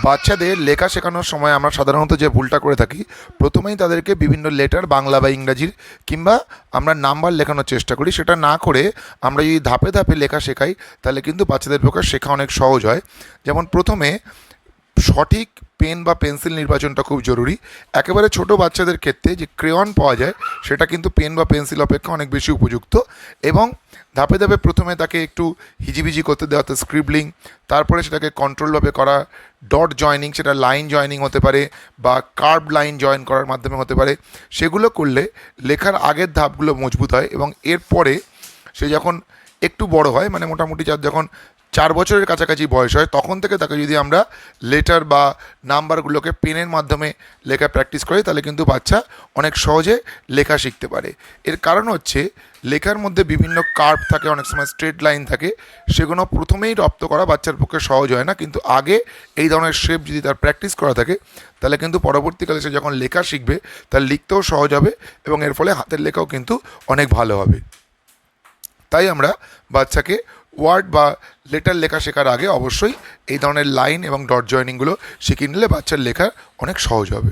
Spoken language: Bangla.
বাচ্চাদের লেখা শেখানোর সময় আমরা সাধারণত যে ভুলটা করে থাকি, প্রথমেই তাদেরকে বিভিন্ন লেটার বাংলা বা ইংরাজির কিংবা আমরা নাম্বার লেখানোর চেষ্টা করি। সেটা না করে আমরা যদি ধাপে ধাপে লেখা শেখাই, তাহলে কিন্তু বাচ্চাদের পক্ষে শেখা অনেক সহজ হয়। যেমন প্রথমে সঠিক পেন বা পেন্সিল নির্বাচনটা খুব জরুরি। একেবারে ছোট বাচ্চাদের ক্ষেত্রে যে ক্রেয়ন পাওয়া যায়, সেটা কিন্তু পেন বা পেন্সিল অপেক্ষা অনেক বেশি উপযুক্ত। এবং ধাপে ধাপে প্রথমে তাকে একটু হিজিবিজি করতে দেওয়া, অর্থাৎ স্ক্রিবলিং, তারপরে সেটাকে কন্ট্রোলভাবে করা, ডট জয়নিং, সেটা লাইন জয়নিং হতে পারে বা কার্ভ লাইন জয়েন করার মাধ্যমে হতে পারে। সেগুলো করলে লেখার আগের ধাপগুলো মজবুত হয় এবং এরপরে সে যখন একটু বড় হয়, মানে মোটামুটি যার যখন 4 বছরের কাছাকাছি বয়স হয়, তখন থেকে তাকে যদি আমরা লেটার বা নাম্বারগুলোকে পেনের মাধ্যমে লেখা প্র্যাকটিস করি, তাহলে কিন্তু বাচ্চা অনেক সহজে লেখা শিখতে পারে। এর কারণ হচ্ছে লেখার মধ্যে বিভিন্ন কার্ভ থাকে, অনেক সময় স্ট্রেট লাইন থাকে, সেগুলো প্রথমেই রপ্ত করা বাচ্চার পক্ষে সহজ হয় না। কিন্তু আগে এই ধরনের শেপ যদি তার প্র্যাকটিস করা থাকে, তাহলে কিন্তু পরবর্তীকালে সে যখন লেখা শিখবে, তার লিখতেও সহজ হবে এবং এর ফলে হাতের লেখাও কিন্তু অনেক ভালো হবে। তাই আমরা বাচ্চাকে ওয়ার্ড বা লেটার লেখা শেখার আগে অবশ্যই এই ধরনের লাইন এবং ডট জয়নিংগুলো শিখিয়ে নিলে বাচ্চার লেখা অনেক সহজ হবে।